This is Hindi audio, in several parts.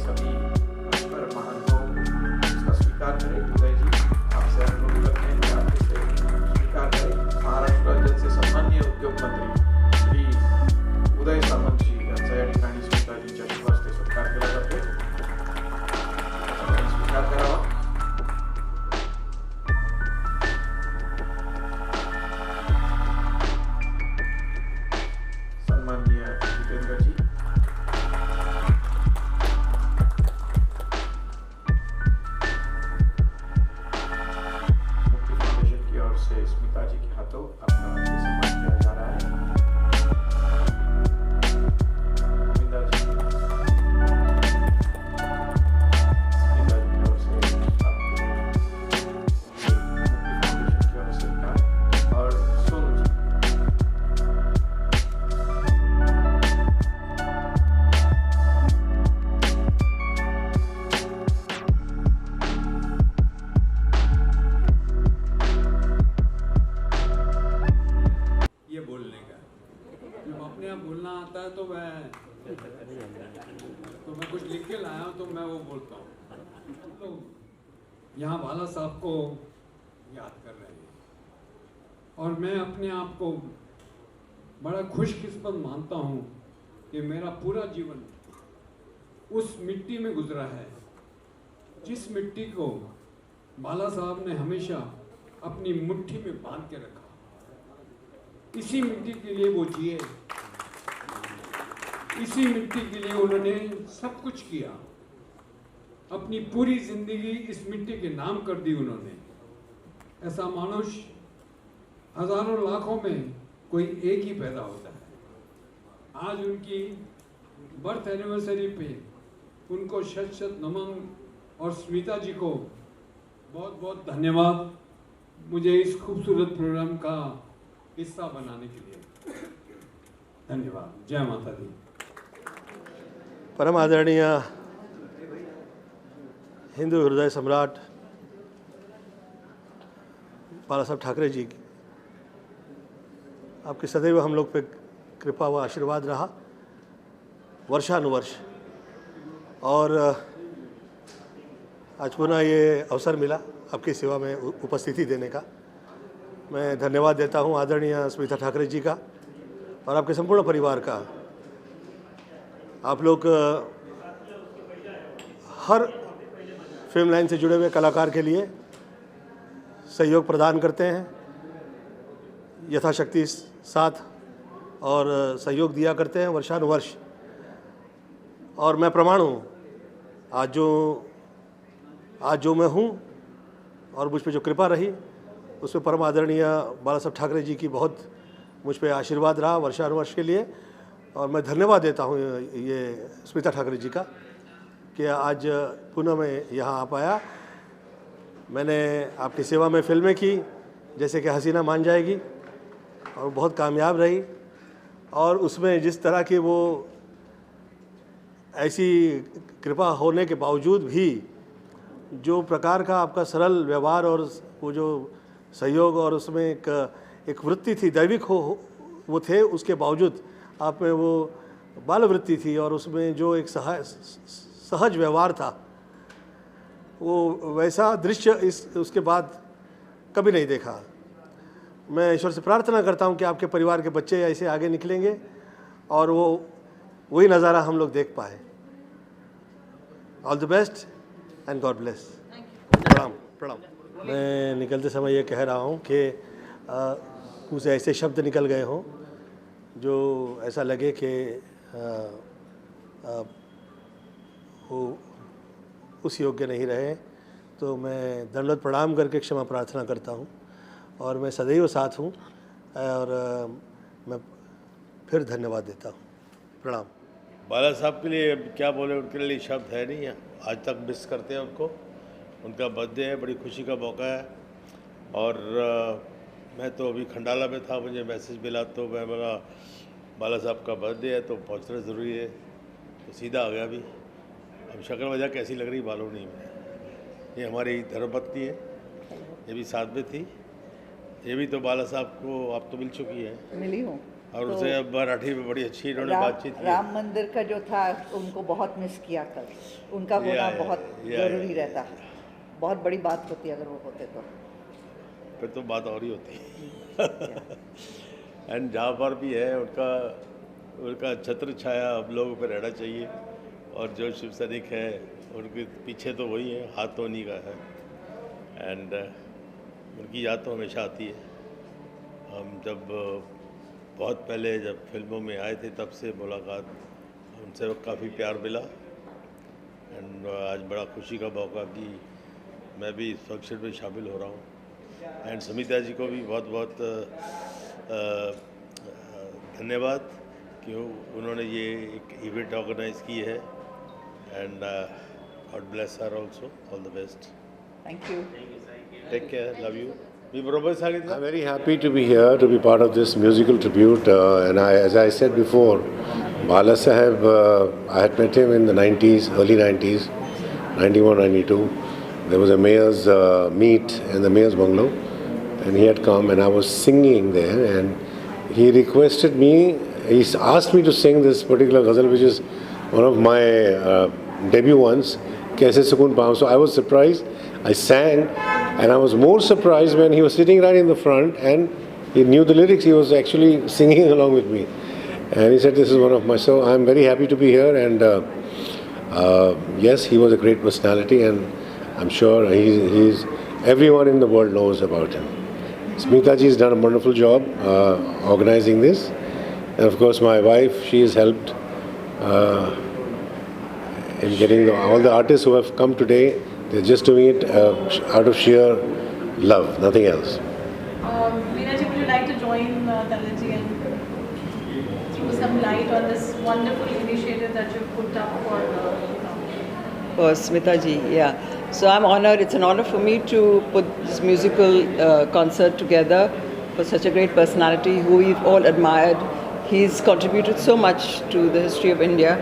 सभी पर महानुभाव इसका स्वीकार करें। उदय जी, आपसे अनुरोध करते हैं कि आप इसे स्वीकार करें। महाराष्ट्र राज्याचे सन्माननीय उद्योग मंत्री श्री उदय सामंत जी यांचा या ठिकाणी स्मिताजींच्या शुभ हस्ते सत्कार केला जातोय। स्वीकार करावा। सन्माननीय जितेंद्र जी, मुक्ति फाउंडेशन की ओर से स्मिता जी के हाथों आपका ये सम्मान किया जा रहा है। स्मिता जी, स्मिता जी की ओर से आपके मुक्ति फाउंडेशन की ओर से सत्कार। और सोनू जी, ये बोलने का जब अपने आप बोलना आता है तो मैं कुछ लिख के लाया हूँ तो मैं वो बोलता हूँ। तो यहाँ भाला साहब को याद कर रहे हैं और मैं अपने आप को बड़ा खुशकिस्मत मानता हूँ कि मेरा पूरा जीवन उस मिट्टी में गुजरा है जिस मिट्टी को भाला साहब ने हमेशा अपनी मुट्ठी में बांध के रखा। इसी मिट्टी के लिए वो जिए, इसी मिट्टी के लिए उन्होंने सब कुछ किया। अपनी पूरी जिंदगी इस मिट्टी के नाम कर दी उन्होंने। ऐसा मनुष्य हजारों लाखों में कोई एक ही पैदा होता है। आज उनकी बर्थ एनिवर्सरी पे उनको शत शत नमन और स्मिता जी को बहुत बहुत धन्यवाद मुझे इस खूबसूरत प्रोग्राम का हिस्सा बनाने के लिए। धन्यवाद। जय माता दी। परम आदरणीय हिंदू हृदय सम्राट बाला साहब ठाकरे जी, आपकी सदैव हम लोग पे कृपा व आशीर्वाद रहा वर्षानुवर्ष। और आज पुनः ये अवसर मिला आपकी सेवा में उपस्थिति देने का। मैं धन्यवाद देता हूं आदरणीय स्मिता ठाकरे जी का और आपके संपूर्ण परिवार का। आप लोग हर फिल्म लाइन से जुड़े हुए कलाकार के लिए सहयोग प्रदान करते हैं, यथाशक्ति साथ और सहयोग दिया करते हैं वर्षानुवर्ष। और मैं प्रमाण हूँ आज जो मैं हूँ और मुझ पर जो कृपा रही उसमें परम आदरणीय बाला साहब ठाकरे जी की बहुत मुझ पर आशीर्वाद रहा वर्षानुवर्ष के लिए। और मैं धन्यवाद देता हूँ ये स्मिता ठाकरे जी का कि आज पुनः मैं यहाँ आ पाया। मैंने आपकी सेवा में फिल्में की जैसे कि हसीना मान जाएगी और बहुत कामयाब रही। और उसमें जिस तरह की वो ऐसी कृपा होने के बावजूद भी जो प्रकार का आपका सरल व्यवहार और वो जो सहयोग और उसमें एक वृत्ति थी, दैविक वो थे, उसके बावजूद आप में वो बाल वृत्ति थी और उसमें जो एक सहज व्यवहार था, वो वैसा दृश्य उसके बाद कभी नहीं देखा। मैं ईश्वर से प्रार्थना करता हूँ कि आपके परिवार के बच्चे ऐसे आगे निकलेंगे और वही नज़ारा हम लोग देख पाए। All the best and God bless. प्रणाम प्रणाम। मैं निकलते समय ये कह रहा हूँ कि मुँह से ऐसे शब्द निकल गए हों जो ऐसा लगे कि वो उस योग्य नहीं रहे, तो मैं दंडवत प्रणाम करके क्षमा प्रार्थना करता हूँ। और मैं सदैव साथ हूँ और मैं फिर धन्यवाद देता हूँ। प्रणाम। बाला साहब के लिए क्या बोले, उनके लिए शब्द है नहीं है। आज तक मिस करते हैं उनको। उनका बर्थडे है, बड़ी खुशी का मौका है। और मैं तो अभी खंडाला में था, मुझे मैसेज मिला तो मैं बोला बाला साहब का बर्थडे है तो पहुंचना ज़रूरी है, तो सीधा आ गया। अभी अब शक्ल वजह कैसी लग रही मालूम नहीं है। ये हमारी धर्मपत्नी है, ये भी साथ में थी। ये भी तो बाला साहब को आप तो मिल चुकी हैं। मिली हूँ। और तो उसे अब मराठी में बड़ी अच्छी इन्होंने बातचीत की। राम मंदिर का जो था उनको बहुत मिस किया कल, उनका होना बहुत ज़रूरी रहता, बहुत बड़ी बात होती अगर वो होते तो। फिर तो बात और ही होती एंड जहाँ पर भी है उनका छत्र छाया अब लोगों पर रहना चाहिए, और जो शिव सैनिक है उनके पीछे तो वही है, हाथ तो उन्हीं का है, एंड उनकी याद तो हमेशा आती है। हम जब बहुत पहले जब फिल्मों में आए थे तब से मुलाकात उनसे काफ़ी प्यार मिला, एंड आज बड़ा खुशी का मौका कि मैं भी इस फंक्शन में शामिल हो रहा हूँ। एंड सुमिता जी को भी बहुत बहुत धन्यवाद कि उन्होंने ये एक इवेंट ऑर्गेनाइज की है, and God bless her also, all the best. Thank you. Take care, love you. I'm very happy to be here, to be part of this musical tribute. And as I said before, Bala Saheb, I had met him in the 90s, early 90s, 91, 92. There was a mayor's meet in the mayor's bungalow, and he had come, and I was singing there, and he requested me, he asked me to sing this particular ghazal, which is one of my debut ones, Kaise Sukoon Paam. So I was surprised. I sang, and I was more surprised when he was sitting right in the front and he knew the lyrics. He was actually singing along with me, and he said, "This is one of my." So I'm very happy to be here, and yes, he was a great personality, and I'm sure he's everyone in the world knows about him. Smita ji has done a wonderful job organizing this, and of course my wife, she has helped in getting all the artists who have come today. They're just doing it out of sheer love, nothing else. Veena ji, would you like to join Talat ji and throw some light on this wonderful initiative that you've put up for Smita ji, yeah. So I'm honored. It's an honor for me to put this musical concert together for such a great personality who we've all admired. He's contributed so much to the history of India.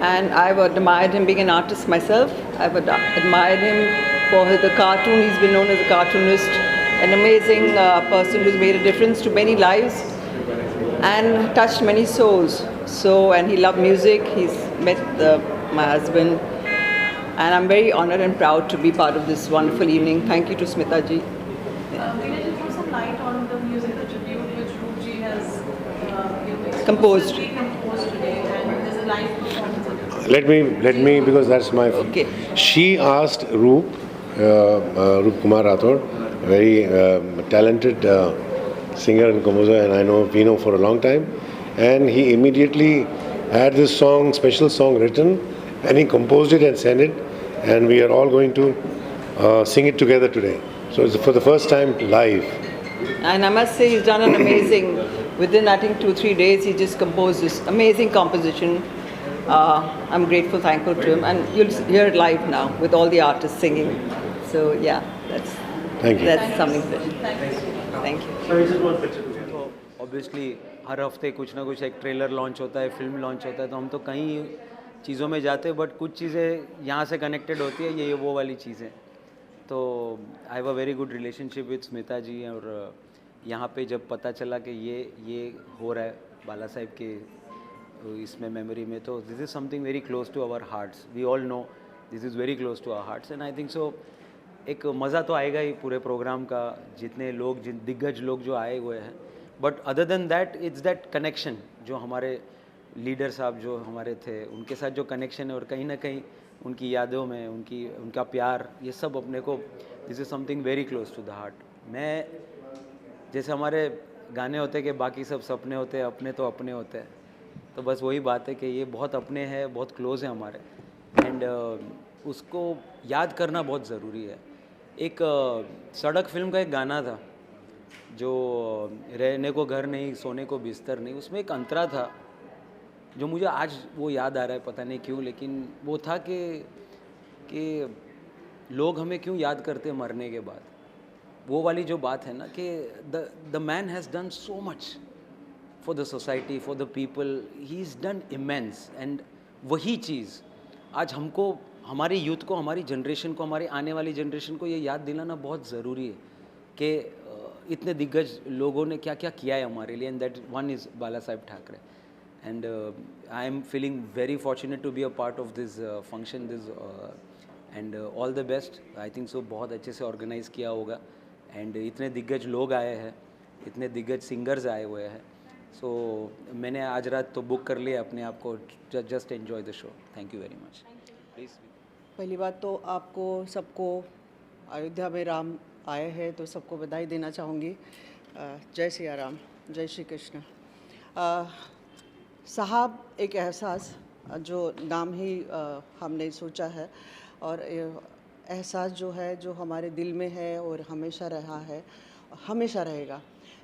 And I've admired him being an artist myself. I've admired him for the cartoon. He's been known as a cartoonist, an amazing person who's made a difference to many lives and touched many souls. So, and he loved music. He's met my husband. And I'm very honored and proud to be part of this wonderful evening. Thank you to Smita ji. Veena ji, throw some light on the musical tribute which Roop ji has Composed. composed today, and there's a live performance of it. Let me, because that's my. Okay. She asked Roop Kumar Rathod, a very talented singer and composer, and I know we know for a long time, and he immediately had this song, special song written, and he composed it and sent it, and we are all going to sing it together today. So it's for the first time live. And I must say he's done an amazing, within I think 2-3 days he just composed this amazing composition. I'm grateful, thankful to him, and you'll hear it live now with all the artists singing. So yeah, Thank you. that's something special. Thank you. तो ऑब्वियसली हर हफ्ते कुछ ना कुछ एक ट्रेलर लॉन्च होता है, फिल्म लॉन्च होता है, तो हम तो कई चीज़ों में जाते हैं, बट कुछ चीज़ें यहाँ से कनेक्टेड होती है, ये वो वाली चीज़ें। तो I have a very good relationship with Smita ji, और यहाँ पे जब पता चला कि ये हो रहा है बाला साहब के इसमें मेमोरी में, तो this is something very close to our hearts. We all know this is very close to our hearts, and I think so एक मज़ा तो आएगा ही पूरे प्रोग्राम का, जितने लोग दिग्गज लोग जो आए हुए हैं, but other than that it's that connection जो हमारे लीडर साहब जो हमारे थे उनके साथ जो कनेक्शन है, और कहीं ना कहीं उनकी यादों में उनका प्यार, ये सब अपने को this is something very close to the heart. मैं जैसे हमारे गाने होते हैं कि बाकी सब सपने होते हैं, अपने तो अपने होते हैं, तो बस वही बात है कि ये बहुत अपने हैं, बहुत क्लोज है हमारे, एंड उसको याद करना बहुत ज़रूरी है. एक सड़क फिल्म का एक गाना था जो रहने को घर नहीं, सोने को बिस्तर नहीं, उसमें एक अंतरा था जो मुझे आज वो याद आ रहा है, पता नहीं क्यों, लेकिन वो था कि लोग हमें क्यों याद करते मरने के बाद. वो वाली जो बात है ना कि the man has done so much for the society, for the people, he is done immense, and वही चीज़ आज हमको, हमारे यूथ को, हमारी जनरेशन को, हमारी आने वाली जनरेशन को ये याद दिलाना बहुत ज़रूरी है कि इतने दिग्गज लोगों ने क्या क्या किया है हमारे लिए, and that one is Bala Saheb Thackeray. And I am feeling very fortunate to be a part of this function, this and all the best. I think so बहुत अच्छे से ऑर्गेनाइज़ किया होगा, एंड इतने दिग्गज लोग आए हैं, इतने दिग्गज सिंगर्स आए हुए हैं. सो मैंने आज रात तो बुक कर लिया अपने आप को. Just enjoy the show. Thank you very much. Please. पहली बात तो आपको सबको अयोध्या में राम आए हैं तो सबको बधाई देना चाहूँगी. जय सिया राम, जय श्री कृष्ण. साहब एक एहसास, जो नाम ही हमने सोचा है, और एहसास जो है जो हमारे दिल में है और हमेशा रहा है, हमेशा रहेगा.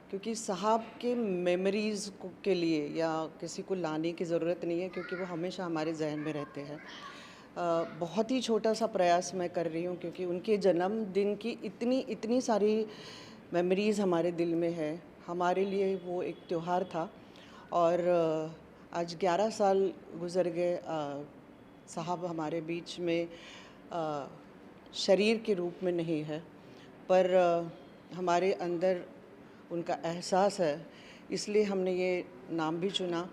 क्योंकि साहब के मेमोरीज़ के लिए या किसी को लाने की ज़रूरत नहीं है, क्योंकि वो हमेशा हमारे जहन में रहते हैं. बहुत ही छोटा सा प्रयास मैं कर रही हूँ, क्योंकि उनके जन्मदिन की इतनी सारी मेमोरीज़ हमारे दिल में है. हमारे लिए वो एक त्यौहार था, और आज 11 साल गुज़र गए. साहब हमारे बीच में शरीर के रूप में नहीं है, पर हमारे अंदर उनका एहसास है, इसलिए हमने ये नाम भी चुना.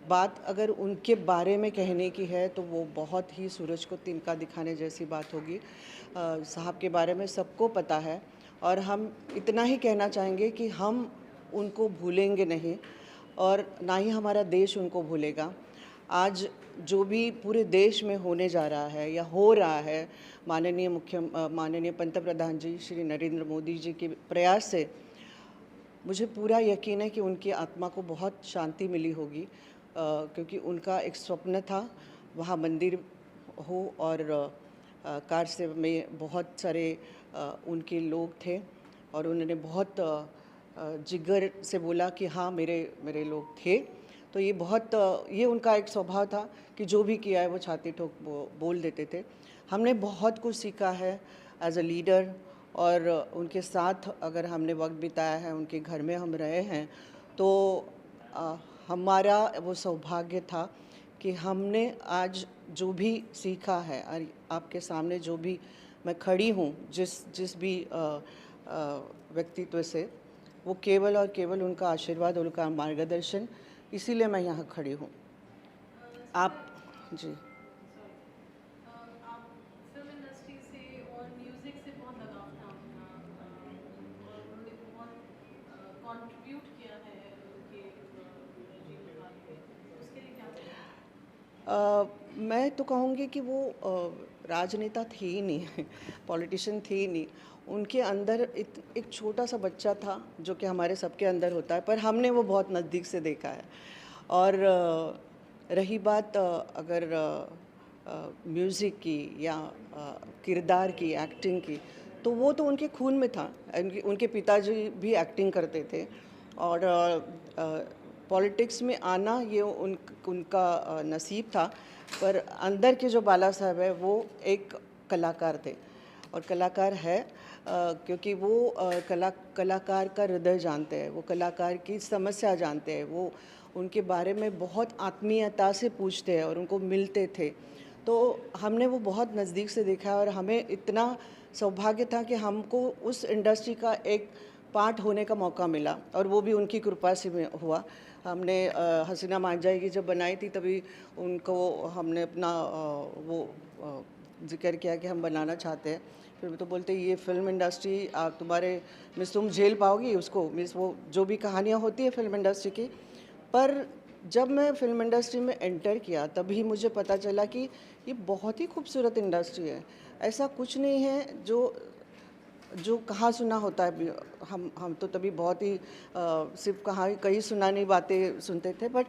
बात अगर उनके बारे में कहने की है तो वो बहुत ही सूरज को तिनका दिखाने जैसी बात होगी. साहब के बारे में सबको पता है, और हम इतना ही कहना चाहेंगे कि हम उनको भूलेंगे नहीं, और ना ही हमारा देश उनको भूलेगा. आज जो भी पूरे देश में होने जा रहा है या हो रहा है, माननीय पंतप्रधान जी श्री नरेंद्र मोदी जी के प्रयास से मुझे पूरा यकीन है कि उनकी आत्मा को बहुत शांति मिली होगी. क्योंकि उनका एक स्वप्न था वहाँ मंदिर हो, और कार से में बहुत सारे उनके लोग थे, और उन्होंने बहुत जिगर से बोला कि हाँ मेरे लोग थे. तो ये उनका एक स्वभाव था कि जो भी किया है वो छाती ठोक बोल देते थे. हमने बहुत कुछ सीखा है एज अ लीडर, और उनके साथ अगर हमने वक्त बिताया है, उनके घर में हम रहे हैं, तो हमारा वो सौभाग्य था कि हमने आज जो भी सीखा है, और आपके सामने जो भी मैं खड़ी हूँ जिस भी व्यक्तित्व से, वो केवल और केवल उनका आशीर्वाद और उनका मार्गदर्शन, इसीलिए मैं यहाँ खड़ी हूँ. आप जी आप फिल्म इंडस्ट्री से और म्यूजिक से बहुत लगाव था आपका, और उन्होंने बहुत कंट्रीब्यूट किया है उनके जीवन काल में. उसके लिए क्या मैं तो कहूँगी कि वो राजनेता थे ही नहीं, पॉलिटिशियन थे ही नहीं. उनके अंदर एक छोटा सा बच्चा था जो कि हमारे सबके अंदर होता है, पर हमने वो बहुत नज़दीक से देखा है. और रही बात अगर म्यूज़िक की या किरदार की, एक्टिंग की, तो वो तो उनके खून में था. उनके पिताजी भी एक्टिंग करते थे, और पॉलिटिक्स में आना ये उनका नसीब था. पर अंदर के जो बाला साहब है वो एक कलाकार थे, और कलाकार है क्योंकि वो कलाकार का हृदय जानते हैं, वो कलाकार की समस्या जानते हैं, वो उनके बारे में बहुत आत्मीयता से पूछते हैं और उनको मिलते थे. तो हमने वो बहुत नज़दीक से देखा, और हमें इतना सौभाग्य था कि हमको उस इंडस्ट्री का एक पार्ट होने का मौका मिला, और वो भी उनकी कृपा से हुआ. हमने हसीना मांझाई की जब बनाई थी तभी उनको हमने अपना वो जिक्र किया कि हम बनाना चाहते हैं. फिर तो बोलते ये फिल्म इंडस्ट्री आप तुम झेल पाओगी उसको, मिस वो जो भी कहानियाँ होती है फिल्म इंडस्ट्री की. पर जब मैं फिल्म इंडस्ट्री में एंटर किया तभी मुझे पता चला कि ये बहुत ही खूबसूरत इंडस्ट्री है. ऐसा कुछ नहीं है जो कहाँ सुना होता है. हम तो तभी बहुत ही सिर्फ कहीं सुनानी बातें सुनते थे. बट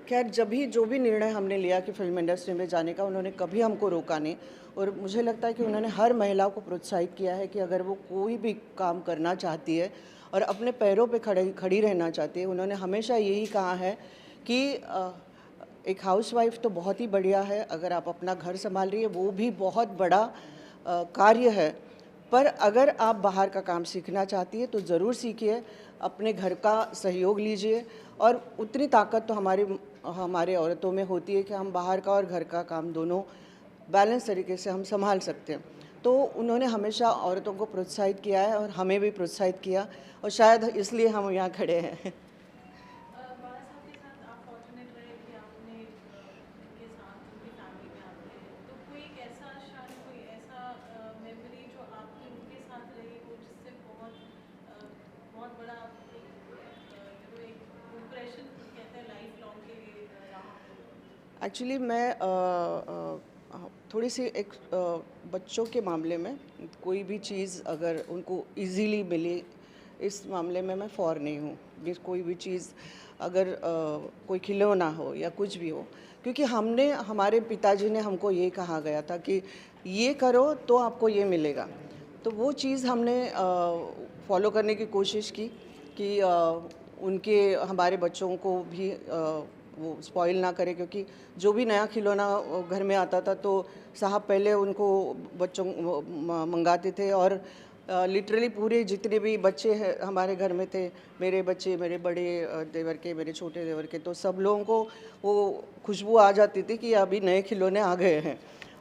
खैर जो भी निर्णय हमने लिया कि फिल्म इंडस्ट्री में जाने का, उन्होंने कभी हमको रोका नहीं. और मुझे लगता है कि उन्होंने हर महिला को प्रोत्साहित किया है कि अगर वो कोई भी काम करना चाहती है और अपने पैरों पे खड़ी रहना चाहती है, उन्होंने हमेशा यही कहा है कि एक हाउसवाइफ तो बहुत ही बढ़िया है, अगर आप अपना घर संभाल रही है वो भी बहुत बड़ा कार्य है, पर अगर आप बाहर का काम सीखना चाहती है तो ज़रूर सीखिए, अपने घर का सहयोग लीजिए. और उतनी ताकत तो हमारे औरतों में होती है कि हम बाहर का और घर का काम दोनों बैलेंस तरीके से हम संभाल सकते हैं. तो उन्होंने हमेशा औरतों को प्रोत्साहित किया है और हमें भी प्रोत्साहित किया, और शायद इसलिए हम यहाँ खड़े हैं। बाला साहब के साथ आप फॉर्चुनेट रहे कि आपने उनके साथ उनकी फैमिली में आते हैं, तो कोई एक ऐसा क्षण, कोई ऐसा मेमोरी जो आपकी उनके साथ रही हो जिससे बहुत बड़ा एक इम्प्रेशन कहते हैं लाइफ लॉन्ग के लिए रहा? एक्चुअली मैं थोड़ी सी एक बच्चों के मामले में कोई भी चीज़ अगर उनको इजीली मिले, इस मामले में मैं फॉर नहीं हूँ। कोई भी चीज़ अगर कोई खिलौना हो या कुछ भी हो, क्योंकि हमारे पिताजी ने हमको ये कहा गया था कि ये करो तो आपको ये मिलेगा, तो वो चीज़ हमने फॉलो करने की कोशिश की कि हमारे बच्चों को भी वो स्पॉइल ना करे, क्योंकि जो भी नया खिलौना घर में आता था तो साहब पहले उनको बच्चों मंगाते थे, और लिटरली पूरे जितने भी बच्चे हैं हमारे घर में थे, मेरे बच्चे, मेरे बड़े देवर के, मेरे छोटे देवर के, तो सब लोगों को वो खुशबू आ जाती थी कि अभी नए खिलौने आ गए हैं,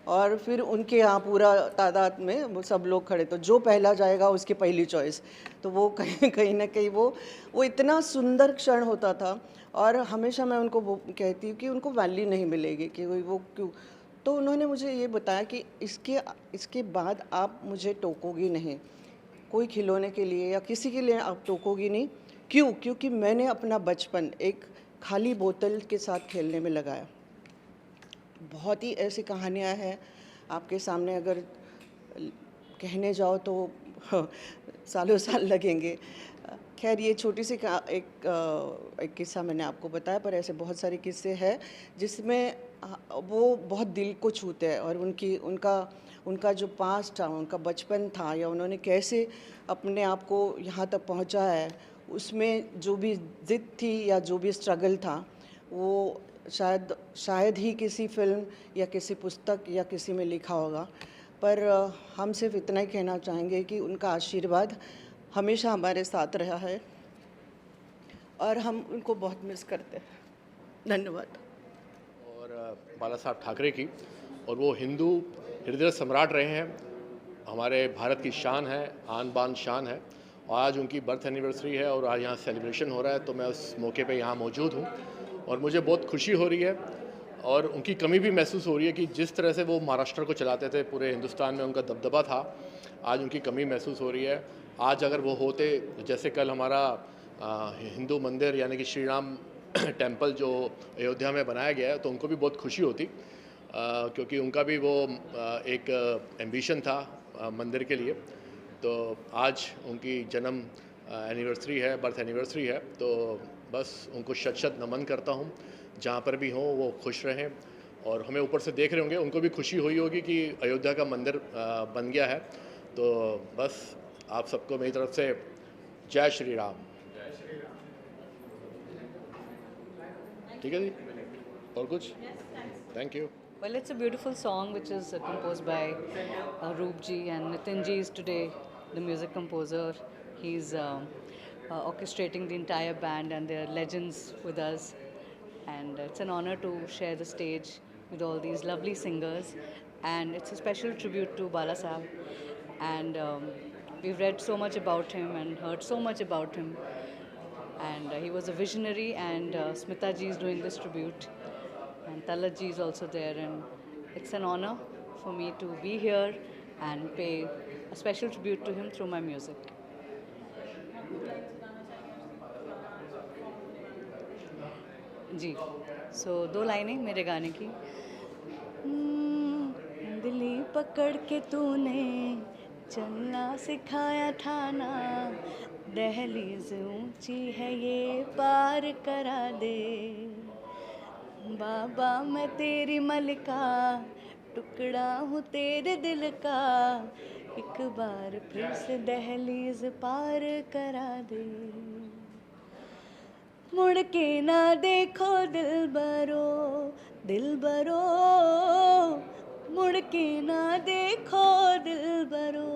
और फिर उनके यहाँ पूरा तादाद में वो सब लोग खड़े, तो जो पहला जाएगा उसकी पहली चॉइस। तो वो कहीं ना कहीं वो इतना सुंदर क्षण होता था, और हमेशा मैं उनको वो कहती हूँ कि उनको वैल्यू नहीं मिलेगी कि वो क्यों। तो उन्होंने मुझे ये बताया कि इसके बाद आप मुझे टोकोगी नहीं, कोई खिलौने के लिए या किसी के लिए आप टोकोगी नहीं। क्यों? क्योंकि मैंने अपना बचपन एक खाली बोतल के साथ खेलने में लगाया। बहुत ही ऐसी कहानियाँ हैं आपके सामने, अगर कहने जाओ तो सालों साल लगेंगे। खैर ये छोटी सी एक किस्सा मैंने आपको बताया, पर ऐसे बहुत सारे किस्से हैं जिसमें वो बहुत दिल को छूते हैं, और उनका जो पास्ट था, उनका बचपन था, या उन्होंने कैसे अपने आप को यहाँ तक पहुँचा है, उसमें जो भी ज़िद थी या जो भी स्ट्रगल था, वो शायद ही किसी फिल्म या किसी पुस्तक या किसी में लिखा होगा। पर हम सिर्फ इतना ही कहना चाहेंगे कि उनका आशीर्वाद हमेशा हमारे साथ रहा है, और हम उनको बहुत मिस करते हैं। धन्यवाद। और बाला साहब ठाकरे की, और वो हिंदू हृदय सम्राट रहे हैं, हमारे भारत की शान है, आन बान शान है। और आज उनकी बर्थ एनिवर्सरी है और आज यहाँ सेलिब्रेशन हो रहा है, तो मैं उस मौके पे यहाँ मौजूद हूँ और मुझे बहुत खुशी हो रही है, और उनकी कमी भी महसूस हो रही है कि जिस तरह से वो महाराष्ट्र को चलाते थे, पूरे हिंदुस्तान में उनका दबदबा था, आज उनकी कमी महसूस हो रही है। आज अगर वो होते, जैसे कल हमारा हिंदू मंदिर यानी कि श्री राम टेम्पल जो अयोध्या में बनाया गया है, तो उनको भी बहुत खुशी होती, क्योंकि उनका भी वो एक एम्बिशन था मंदिर के लिए। तो आज उनकी जन्म एनिवर्सरी है, बर्थ एनिवर्सरी है, तो बस उनको शत शत नमन करता हूँ। जहाँ पर भी हों वो खुश रहें, और हमें ऊपर से देख रहे होंगे, उनको भी खुशी हुई होगी कि अयोध्या का मंदिर बन गया है। तो बस आप सबको मेरी तरफ से जय श्री राम। ठीक है जी, और कुछ? Thank you. Well, it's a beautiful song which is composed by Roop ji, and Nitin ji is today the music composer. He's orchestrating the entire band, and they're legends with us. And it's an honor to share the stage with all these lovely singers. And it's a special tribute to Bala Sahab. And we've read so much about him and heard so much about him. And he was a visionary, and Smita ji is doing this tribute. And Talat ji is also there, and it's an honor for me to be here and pay a special tribute to him through my music. जी, so 2 लाइनें मेरे गाने की। दिली पकड़ के तूने चलना सिखाया था ना, दहलीज ऊंची है ये पार करा दे, बाबा मैं तेरी मलिका, टुकड़ा हूँ तेरे दिल का, एक बार फिर से दहलीज पार करा दे, मुड़ के ना देखो दिलबरो, दिलबरो, मुड़ के ना देखो Dilbaro.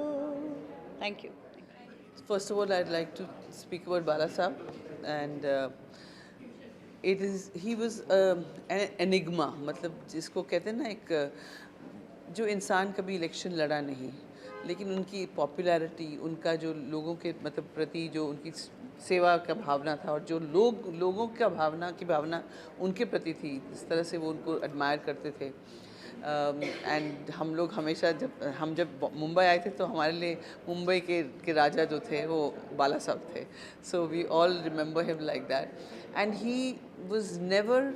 Thank you. First of all, I'd like to speak about Bala Sahab, and he was an enigma, मतलब जिसको कहते हैं ना, एक जो इंसान कभी इलेक्शन लड़ा नहीं, लेकिन उनकी पॉपुलैरिटी, उनका जो लोगों के मतलब प्रति जो उनकी सेवा का भावना था और जो लोगों का भावना उनके प्रति थी, इस तरह से वो उनको एडमायर करते थे। एंड हम लोग हमेशा जब मुंबई आए थे तो हमारे लिए मुंबई के राजा जो थे वो बाला साहब थे। So we all remember him like that and he was never,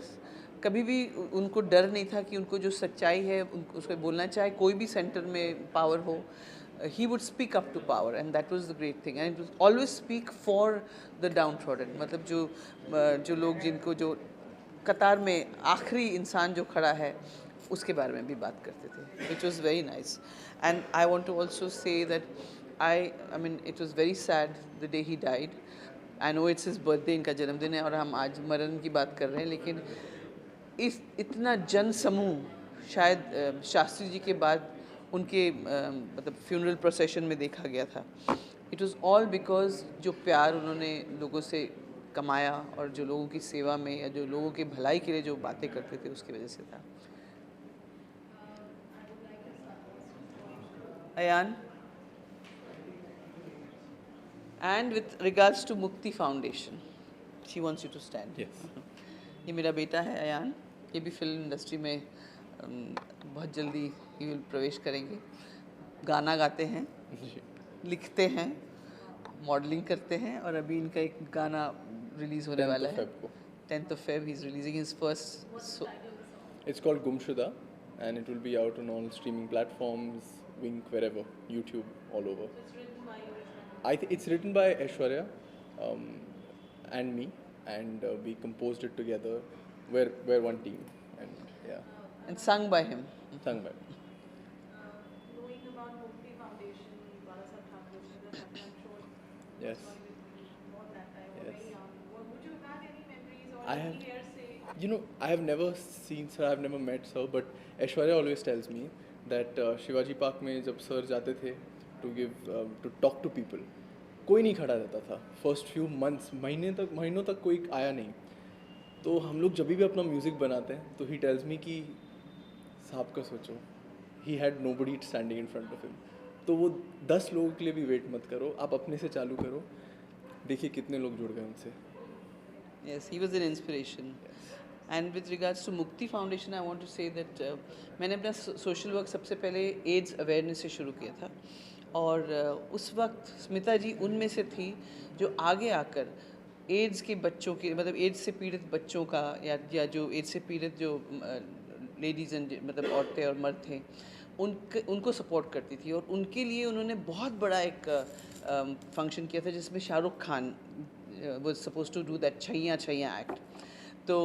कभी भी उनको डर नहीं था कि उनको जो सच्चाई है उनको उसको बोलना, चाहे कोई भी सेंटर में पावर हो, he would speak up to power and that was the great thing and it was always speak for the downtrodden, मतलब जो लोग जिनको जो कतार में आखिरी इंसान जो खड़ा है उसके बारे में भी बात करते थे, which was very nice. And I want to also say that I mean it was very sad the day he died. I know it's his birthday, इनका जन्मदिन है और हम आज मरण की बात कर रहे हैं, लेकिन इतना जन समूह शायद शास्त्री जी के बाद उनके मतलब फ्यूनरल प्रोसेशन में देखा गया था। इट वाज ऑल बिकॉज जो प्यार उन्होंने लोगों से कमाया और जो लोगों की सेवा में या जो लोगों की भलाई के लिए जो बातें करते थे उसकी वजह से था। Ayaan, and with regards to Mukti Foundation, she wants you to stand. ये मेरा बेटा है अयान, ये भी फिल्म इंडस्ट्री में बहुत जल्दी ही प्रवेश करेंगे। गाना गाते हैं, लिखते हैं, मॉडलिंग करते हैं और अभी इनका एक गाना रिलीज होने वाला है 10th of Feb. He's releasing his first. It's called Gumshuda and it will be out on all streaming platforms, Wink, wherever, YouTube, all over. It's written by Aishwarya and me, and we composed it together. We're one team, and yeah. And sung by him. Sung by me. Knowing about Mukti Foundation, Bala Saheb Thakre, I'm sure Yes. not that time, Yes. very young. Would you have any memories or I any have- hearsay? You know, I have never seen sir, I've never met sir, but Aishwarya always tells me that Shivaji Park में जब sir जाते थे to talk to people, कोई नहीं खड़ा रहता था. First few months, महीनों तक कोई आया नहीं. तो हम लोग जब भी अपना म्यूज़िक बनाते हैं तो ही टेल्स मी कि साहब का सोचो, he had nobody standing in front of him. तो वो 10 लोगों के लिए भी वेट मत करो, आप अपने से चालू करो, देखिए कितने लोग जुड़ गए उनसे. Yes, he was an inspiration. Yes. And with regards to Mukti Foundation, I want to say that मैंने अपना सोशल वर्क सबसे पहले एड्स अवेयरनेस से शुरू किया था और उस वक्त स्मिता जी उनमें से थी जो आगे आकर एड्स के बच्चों के मतलब एड्स से पीड़ित बच्चों का या जो एड्स से पीड़ित जो लेडीज़ एंड मतलब औरतें और मर्द थे उनको सपोर्ट करती थी और उनके लिए उन्होंने बहुत बड़ा एक फंक्शन किया था जिसमें Shahrukh Khan was suppose to do that Chaiyya Chaiyya act. तो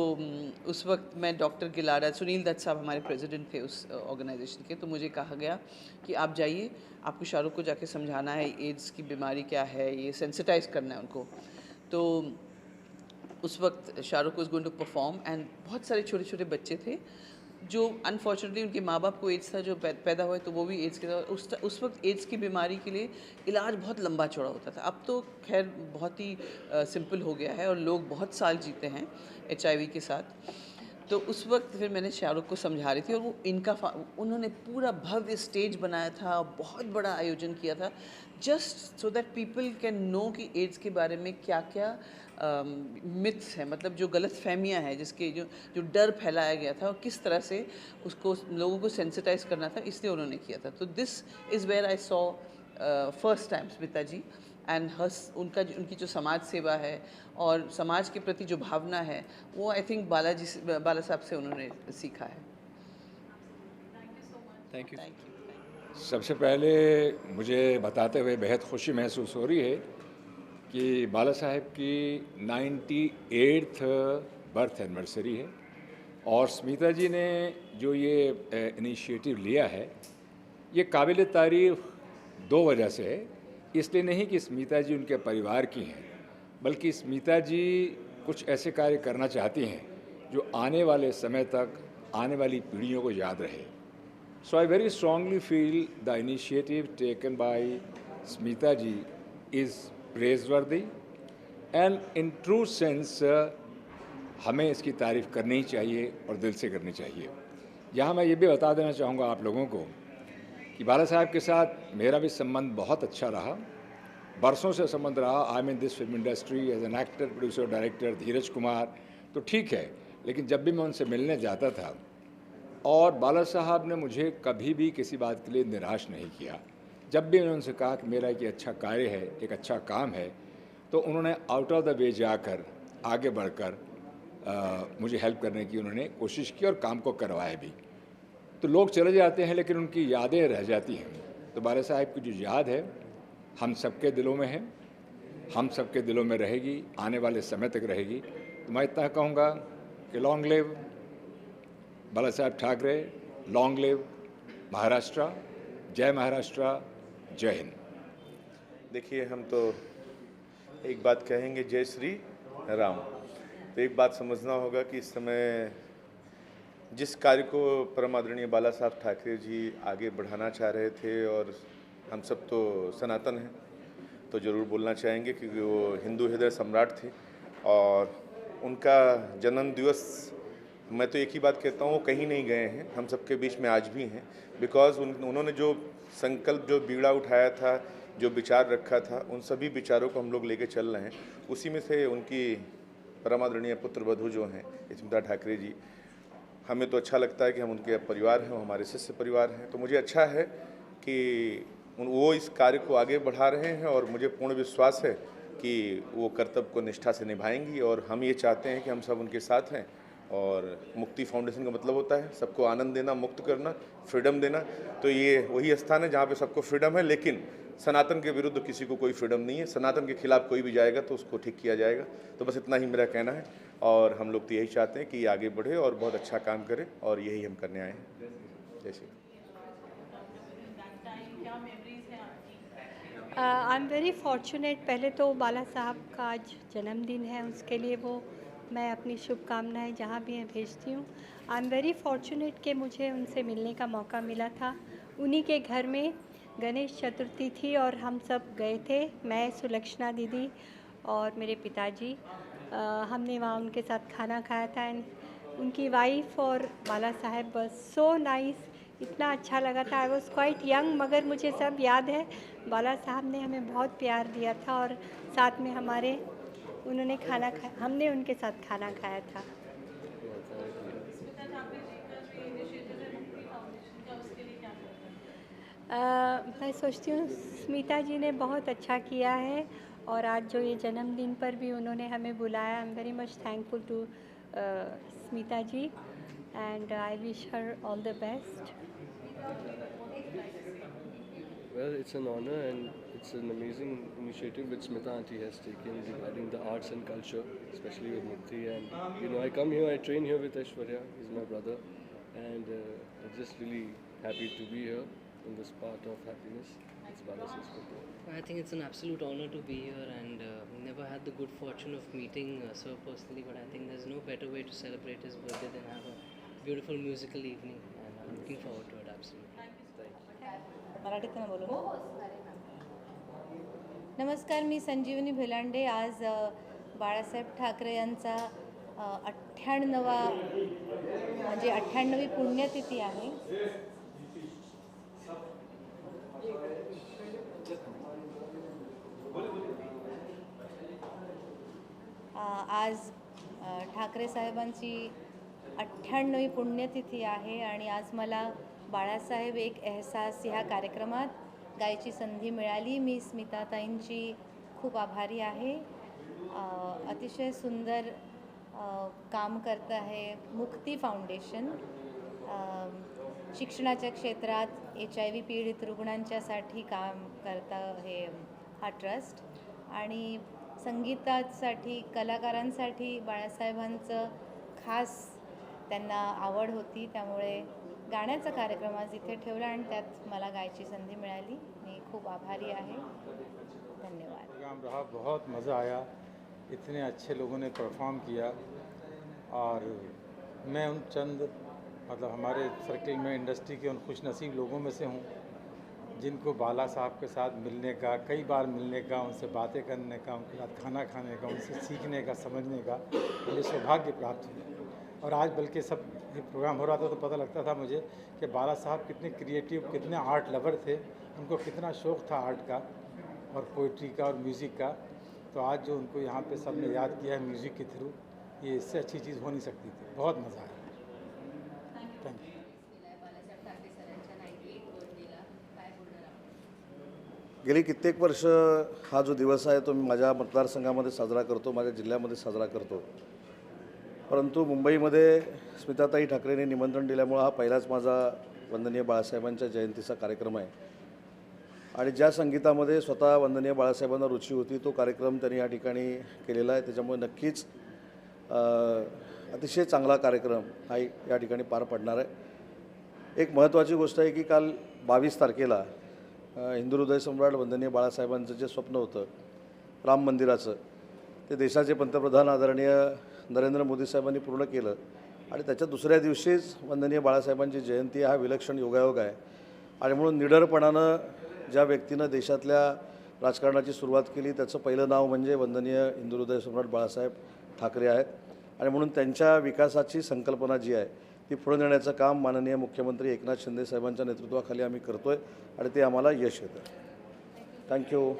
उस वक्त मैं डॉक्टर गिलारा सुनील दत्त साहब हमारे प्रेसिडेंट थे उस ऑर्गेनाइजेशन के, तो मुझे कहा गया कि आप जाइए, आपको शाहरुख को जाके समझाना है एड्स की बीमारी क्या है, ये सेंसिटाइज करना है उनको. तो उस वक्त Shahrukh was going to perform and बहुत सारे छोटे छोटे बच्चे थे जो अनफॉर्चुनेटली उनके माँ बाप को एड्स था जो पैदा हुए तो वो भी एड्स के था. उस वक्त एड्स की बीमारी के लिए इलाज बहुत लंबा चौड़ा होता था. अब तो खैर बहुत ही सिंपल हो गया है और लोग बहुत साल जीते हैं HIV के साथ. तो उस वक्त फिर मैंने शाहरुख को समझा रही थी और वो उन्होंने पूरा भव्य स्टेज बनाया था, बहुत बड़ा आयोजन किया था just so that people can know कि एड्स के बारे में क्या क्या मिथ्स हैं, मतलब जो गलत फहमियाँ हैं जिसके जो डर फैलाया गया था और किस तरह से उसको लोगों को सेंसिटाइज करना था, इसलिए उन्होंने किया था. तो this is where I saw first time Smita ji and उनकी जो समाज सेवा है और समाज के प्रति जो भावना है वो आई थिंक बाला साहब से उन्होंने सीखा है. Thank you. सबसे पहले मुझे बताते हुए बेहद खुशी महसूस हो रही है कि बाला साहेब की 98th बर्थ एनिवर्सरी है और स्मिता जी ने जो ये इनिशिएटिव लिया है ये काबिल तारीफ़ 2 वजह से है. इसलिए नहीं कि स्मिता जी उनके परिवार की हैं, बल्कि स्मिता जी कुछ ऐसे कार्य करना चाहती हैं जो आने वाले समय तक आने वाली पीढ़ियों को याद रहे. So I very strongly feel the initiative taken by Smita ji is praiseworthy and in true sense हमें इसकी तारीफ़ करनी चाहिए और दिल से करनी चाहिए. यहाँ मैं ये भी बता देना चाहूँगा आप लोगों को कि बाला साहब के साथ मेरा भी संबंध बहुत अच्छा रहा, बरसों से संबंध रहा। I am in this film industry as an actor, producer, director. Dheeraj Kumar तो ठीक है, लेकिन जब भी मैं उनसे मिलने जाता था, और बाला साहब ने मुझे कभी भी किसी बात के लिए निराश नहीं किया। जब भी मैंने उनसे कहा कि मेरा एक अच्छा कार्य है, एक अच्छा काम है, तो उन्होंने आउट ऑफ द वे जाकर आगे बढ़कर मुझे हेल्प करने की उन्होंने कोशिश की और काम को करवाया भी। तो लोग चले जाते हैं लेकिन उनकी यादें रह जाती हैं। तो बाला साहब की जो याद है हम सबके दिलों में है, हम सबके दिलों में रहेगी, आने वाले समय तक रहेगी। तो मैं इतना कहूँगा कि लॉन्ग लिव बाला साहब ठाकरे, लॉन्ग लिव महाराष्ट्र, जय महाराष्ट्र, जय हिंद। देखिए, हम तो एक बात कहेंगे, जय श्री राम। तो एक बात समझना होगा कि इस समय जिस कार्य को परम आदरणीय बाला साहब ठाकरे जी आगे बढ़ाना चाह रहे थे, और हम सब तो सनातन हैं तो ज़रूर बोलना चाहेंगे क्योंकि वो हिंदू हृदय सम्राट थे, और उनका जन्म दिवस, मैं तो एक ही बात कहता हूँ, वो कहीं नहीं गए हैं, हम सबके बीच में आज भी हैं। बिकॉज़ उन्होंने जो संकल्प, जो बीड़ा उठाया था, जो विचार रखा था, उन सभी विचारों को हम लोग लेके चल रहे हैं। उसी में से उनकी परमादरणीय पुत्र वधू जो हैं स्मिता ठाकरे जी, हमें तो अच्छा लगता है कि हम उनके परिवार हैं, वो हमारे शिष्य परिवार हैं। तो मुझे अच्छा है कि वो इस कार्य को आगे बढ़ा रहे हैं, और मुझे पूर्ण विश्वास है कि वो कर्तव्य को निष्ठा से निभाएंगी। और हम ये चाहते हैं कि हम सब उनके साथ हैं। और मुक्ति फाउंडेशन का मतलब होता है सबको आनंद देना, मुक्त करना, फ्रीडम देना। तो ये वही स्थान है जहाँ पे सबको फ्रीडम है, लेकिन सनातन के विरुद्ध किसी को कोई फ्रीडम नहीं है। सनातन के खिलाफ कोई भी जाएगा तो उसको ठीक किया जाएगा। तो बस इतना ही मेरा कहना है, और हम लोग तो यही चाहते हैं कि ये आगे बढ़े और बहुत अच्छा काम करे, और यही हम करने आए हैं। जैसे आई एम वेरी फॉर्चुनेट। पहले तो बाला साहब का आज जन्मदिन है, उसके लिए वो मैं अपनी शुभकामनाएं जहाँ भी हैं भेजती हूँ। आई एम वेरी फॉर्चुनेट कि मुझे उनसे मिलने का मौका मिला था। उन्हीं के घर में गणेश चतुर्थी थी और हम सब गए थे, मैं, सुलक्षणा दीदी और मेरे पिताजी। हमने वहाँ उनके साथ खाना खाया था। एंड उनकी वाइफ और बाला साहब बस सो नाइस, इतना अच्छा लगा था। आई वॉज क्वाइट यंग, मगर मुझे सब याद है। बाला साहब ने हमें बहुत प्यार दिया था, और साथ में हमारे उन्होंने खाना खाया, हमने उनके साथ खाना खाया था। मैं सोचती हूँ स्मिता जी ने बहुत अच्छा किया है, और आज जो ये जन्मदिन पर भी उन्होंने हमें बुलाया, I am very much thankful to Smita ji, and I wish her all the best. Well, it's an honor and it's an amazing initiative which Smita Aunty has taken regarding the arts and culture, especially with Mukti. And I come here, I train here with Aishwarya, he's my brother, and I'm just really happy to be here in this part of happiness. It's Bala Sahab's. I think it's an absolute honor to be here, and never had the good fortune of meeting Sir personally, but I think there's no better way to celebrate his birthday than have a beautiful musical evening, and I'm looking forward to it absolutely. मराठीतनं बोलू. नमस्कार, मी संजीवनी भिलांडे. आज बाळासाहेब ठाकरे यांचा 98वा म्हणजे 98वी पुण्यतिथी आहे. आज ठाकरे साहेबांची 98वी पुण्यतिथी आहे, आणि आज मला बाळासाहेब एक एहसास ह्या कार्यक्रमात गायची संधी मिळाली. मी स्मिताताईंची खूप आभारी आहे. अतिशय सुंदर काम करत आहे मुक्ती फाउंडेशन. शिक्षणाच्या क्षेत्रात HIV पीडित रुग्णांच्यासाठी काम करता हे हा ट्रस्ट, आणि संगीतासाठी कलाकारांसाठी बाळासाहेबांचं खास त्यांना आवड होती, त्यामुळे गाण्याचा कार्यक्रम आज इथे ठेवला आणि त्यात मला गायची संधी मिळाली. मी खूप आभारी आहे. धन्यवाद. प्रोग्राम रहा, बहुत मज़ा आया. इतने अच्छे लोगों ने परफॉर्म किया, और मैं उन चंद मतलब हमारे सर्किल में इंडस्ट्री के उन खुशनसीब लोगों में से हूँ जिनको बाला साहब के साथ मिलने का, कई बार मिलने का, उनसे बातें करने का, उनके साथ खाना खाने का, उनसे सीखने का, समझने का मुझे सौभाग्य प्राप्त हुआ. और आज बल्कि सब ये प्रोग्राम हो रहा था तो पता लगता था मुझे कि बाला साहब कितने क्रिएटिव, कितने आर्ट लवर थे, उनको कितना शौक़ था आर्ट का और पोइट्री का और म्यूज़िक का। तो आज जो उनको यहाँ पे सबने याद किया है म्यूज़िक के थ्रू, ये इससे अच्छी चीज़ हो नहीं सकती थी। बहुत मज़ा आया। Thank you. गेली कित्येक वर्ष हा जो दिवस आहे तो मी माझ्या मतदारसंघामध्ये साजरा करतो, माझ्या जिल्ह्यामध्ये साजरा करतो. परंतु मुंबईमध्ये स्मिताताई ठाकरेंनी निमंत्रण दिल्यामुळं हा पहिलाच माझा वंदनीय बाळासाहेबांच्या जयंतीचा कार्यक्रम आहे. आणि ज्या संगीतामध्ये स्वतः वंदनीय बाळासाहेबांना रुची होती तो कार्यक्रम त्यांनी या ठिकाणी केलेला आहे. त्याच्यामुळे नक्कीच अतिशय चांगला कार्यक्रम हा या ठिकाणी पार पडणार आहे. एक महत्त्वाची गोष्ट आहे की काल 22 तारखेला हिंदू हृदय सम्राट वंदनीय बाळासाहेबांचं जे स्वप्न होतं राम मंदिराचं, ते देशाचे पंतप्रधान आदरणीय नरेंद्र मोदी साहेबांनी पूर्ण केलं. आणि त्याच्या दुसऱ्या दिवशीच वंदनीय बाळासाहेबांची जयंती हा विलक्षण योगायोग आहे. आणि म्हणून निडरपणानं ज्या व्यक्तीनं देशातल्या राजकारणाची सुरुवात केली त्याचं पहिलं नाव म्हणजे वंदनीय हिंदू हृदय सम्राट बाळासाहेब ठाकरे आहेत. आणि म्हणून त्यांच्या विकासाची संकल्पना जी आहे ती पुढे नेण्याचं काम माननीय मुख्यमंत्री एकनाथ शिंदे साहेबांच्या नेतृत्वाखाली आम्ही करतो आहे आणि ते आम्हाला यश येतं. थँक्यू.